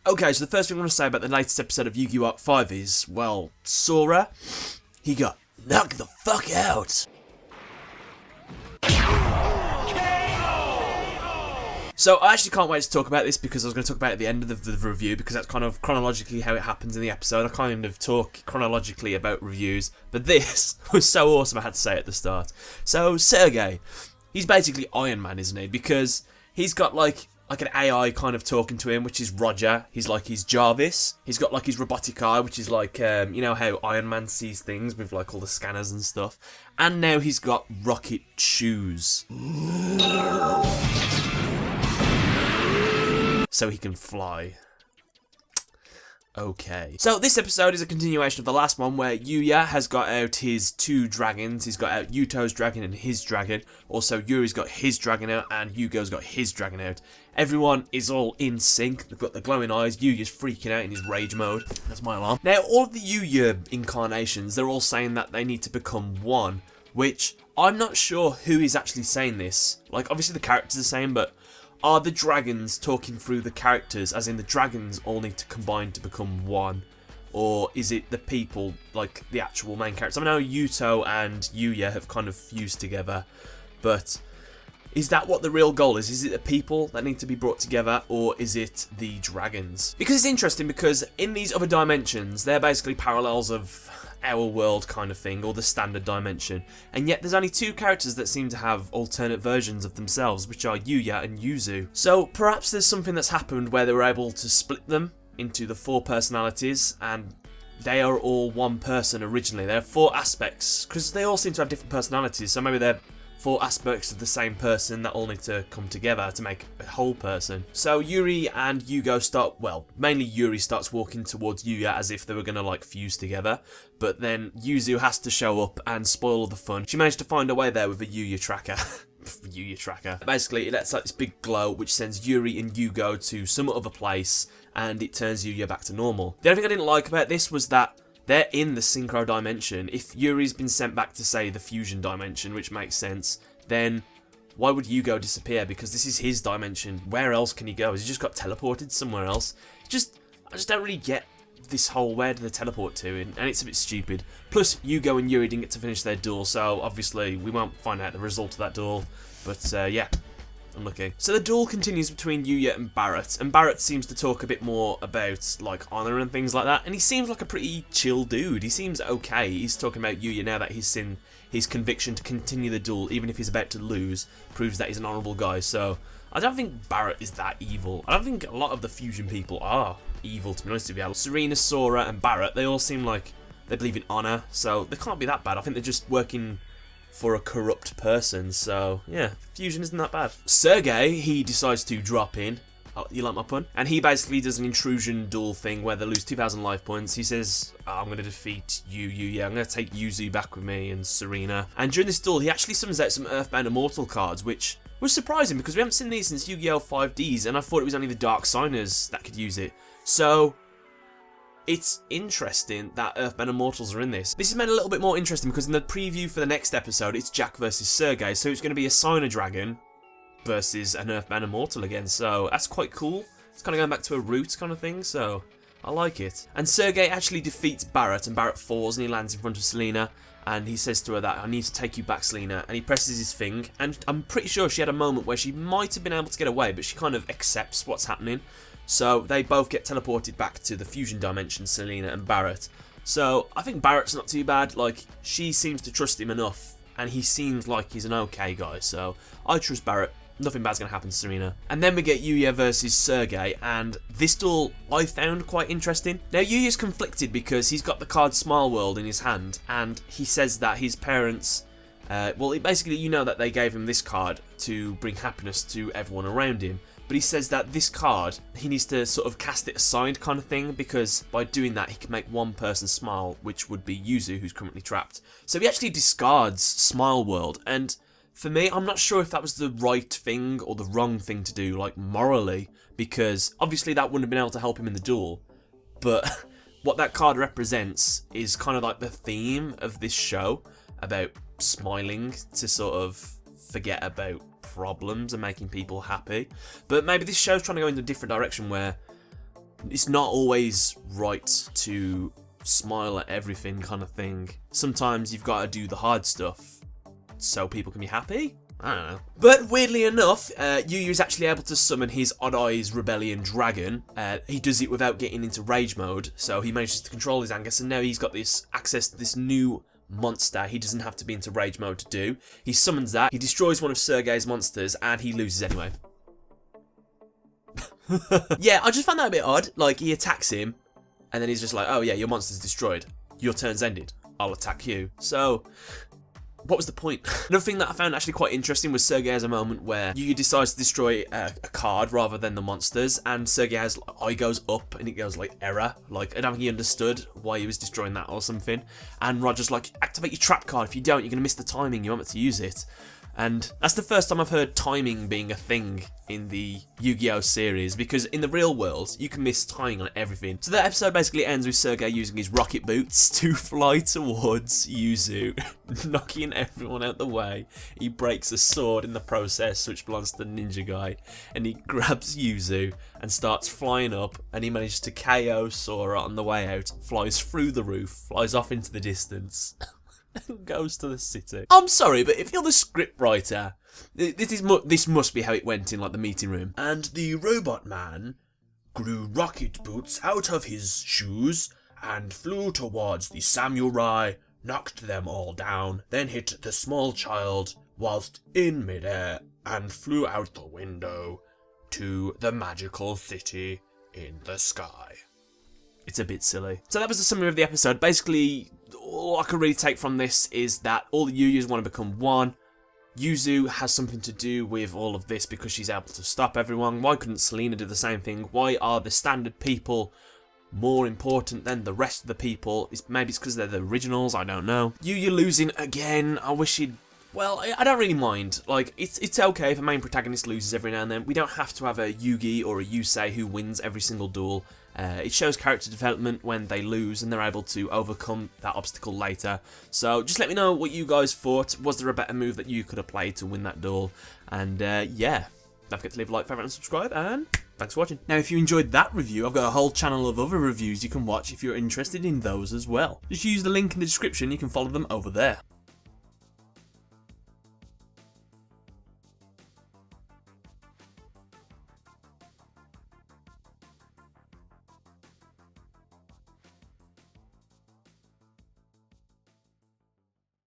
Okay, so the first thing I want to say about the latest episode of Yu-Gi-Oh! Arc 5 is, well, Sora, he got knocked the fuck out. So I actually can't wait to talk about this because I was going to talk about it at the end of the review because that's kind of chronologically how it happens in the episode. I kind of talk chronologically about reviews, but this was so awesome I had to say it at the start. So Sergey, he's basically Iron Man, isn't he? Because he's got like an AI kind of talking to him, which is Roger. He's like his Jarvis. He's got like his robotic eye, which is like, you know how Iron Man sees things with like all the scanners and stuff. And now he's got rocket shoes. So he can fly. Okay. So this episode is a continuation of the last one where Yuya has got out his 2 dragons. He's got out Yuto's dragon and his dragon. Also, Yuri's got his dragon out and Yugioh's got his dragon out. Everyone is all in sync. They've got the glowing eyes. Yuya's freaking out in his rage mode. That's my alarm. Now, all of the Yuya incarnations, they're all saying that they need to become one, which I'm not sure who is actually saying this. Like, obviously the characters are the same, but are the dragons talking through the characters, as in the dragons all need to combine to become one? Or is it the people, like the actual main characters? I know Yuto and Yuya have kind of fused together, but is that what the real goal is? Is it the people that need to be brought together, or is it the dragons? Because it's interesting, because in these other dimensions, they're basically parallels of our world kind of thing, or the standard dimension, and yet there's only 2 characters that seem to have alternate versions of themselves, which are Yuya and Zuzu. So perhaps there's something that's happened where they were able to split them into the 4 personalities, and they are all one person originally. There are 4 aspects, because they all seem to have different personalities, so maybe they're 4 aspects of the same person that all need to come together to make a whole person. So Yuri and Yugioh start, well, mainly Yuri starts walking towards Yuya as if they were going to like fuse together, but then Zuzu has to show up and spoil all the fun. She managed to find her way there with a Yuya tracker. Yuya tracker. Basically, it lets out this big glow which sends Yuri and Yugioh to some other place, and it turns Yuya back to normal. The only thing I didn't like about this was that they're in the synchro dimension. If Yuri's been sent back to, say, the fusion dimension, which makes sense, then why would Yugioh disappear? Because this is his dimension. Where else can he go? Has he just got teleported somewhere else? I just don't really get this whole where do they teleport to, and it's a bit stupid. Plus, Yugioh and Yuri didn't get to finish their duel, so obviously we won't find out the result of that duel. But yeah, unlucky. So the duel continues between Yuya and Barrett seems to talk a bit more about like honour and things like that, and he seems like a pretty chill dude. He seems okay. He's talking about Yuya now that he's seen his conviction to continue the duel, even if he's about to lose, proves that he's an honourable guy. So I don't think Barrett is that evil. I don't think a lot of the fusion people are evil, to be honest with you. Celina, Sora and Barrett, they all seem like they believe in honour, so they can't be that bad. I think they're just working for a corrupt person, so yeah, fusion isn't that bad. Sergey, he decides to drop in. Oh, you like my pun? And he basically does an intrusion duel thing where they lose 2,000 life points. He says, I'm going to defeat you, yeah, I'm going to take Yuzu back with me and Serena. And during this duel, he actually summons out some Earthbound Immortal cards, which was surprising because we haven't seen these since Yu-Gi-Oh! 5Ds, and I thought it was only the Dark Signers that could use it. So it's interesting that Earthbound Immortals are in this. This is made a little bit more interesting because in the preview for the next episode, it's Jack versus Sergey, so it's going to be a Signer Dragon versus an Earthbound Immortal again, so that's quite cool. It's kind of going back to a roots kind of thing, so I like it. And Sergey actually defeats Barrett, and Barrett falls and he lands in front of Celina, and he says to her that, I need to take you back, Celina, and he presses his thing, and I'm pretty sure she had a moment where she might have been able to get away, but she kind of accepts what's happening. So they both get teleported back to the fusion dimension, Celina and Barrett. So I think Barrett's not too bad. Like, she seems to trust him enough, and he seems like he's an okay guy. So I trust Barrett. Nothing bad's going to happen to Serena. And then we get Yuya versus Sergey, and this duel I found quite interesting. Now, Yuya's conflicted because he's got the card Smile World in his hand, and he says that his parents, well, basically, you know that they gave him this card to bring happiness to everyone around him. But he says that this card, he needs to sort of cast it aside kind of thing, because by doing that, he can make one person smile, which would be Yuzu, who's currently trapped. So he actually discards Smile World, and for me, I'm not sure if that was the right thing or the wrong thing to do, like morally, because obviously that wouldn't have been able to help him in the duel, but what that card represents is kind of like the theme of this show, about smiling to sort of forget about problems and making people happy. But maybe this show's trying to go in a different direction where It's not always right to smile at everything kind of thing. Sometimes you've got to do the hard stuff so people can be happy. I don't know. But weirdly enough, Yuya is actually able to summon his Odd Eyes Rebellion Dragon. He does it without getting into rage mode, so he manages to control his anger, so now he's got this access to this new monster he doesn't have to be into rage mode to do. He summons that, he destroys one of Sergei's monsters, and he loses anyway. Yeah, I just found that a bit odd. Like, he attacks him, and then he's just like, oh yeah, your monster's destroyed. Your turn's ended. I'll attack you. So, what was the point? Another thing that I found actually quite interesting was Sergei has a moment where Yuya decides to destroy a card rather than the monsters, and Sergei has eye goes up and it goes like error. Like, I don't think he understood why he was destroying that or something. And Roger's like, activate your trap card. If you don't, you're going to miss the timing. You want to use it. And that's the first time I've heard timing being a thing in the Yu-Gi-Oh series, because in the real world, you can miss timing on everything. So that episode basically ends with Sergei using his rocket boots to fly towards Yuzu, knocking everyone out the way. He breaks a sword in the process, which belongs to the ninja guy, and he grabs Yuzu and starts flying up, and he manages to KO Sora on the way out, flies through the roof, flies off into the distance. Goes to the city. I'm sorry, but if you're the script writer, this must be how it went in like the meeting room. And the robot man grew rocket boots out of his shoes and flew towards the samurai, knocked them all down, then hit the small child whilst in midair and flew out the window to the magical city in the sky. It's a bit silly. So that was the summary of the episode. Basically, all I can really take from this is that all the Yuyas want to become one. Yuzu has something to do with all of this because she's able to stop everyone. Why couldn't Celina do the same thing? Why are the standard people more important than the rest of the people? Maybe it's because they're the originals, I don't know. Yuya losing again. I wish he'd... Well, I don't really mind. Like, it's okay if a main protagonist loses every now and then. We don't have to have a Yugi or a Yusei who wins every single duel. It shows character development when they lose and they're able to overcome that obstacle later. So just let me know what you guys thought. Was there a better move that you could have played to win that duel? And yeah, don't forget to leave a like, favourite and subscribe, and thanks for watching. Now if you enjoyed that review, I've got a whole channel of other reviews you can watch if you're interested in those as well. Just use the link in the description, you can follow them over there.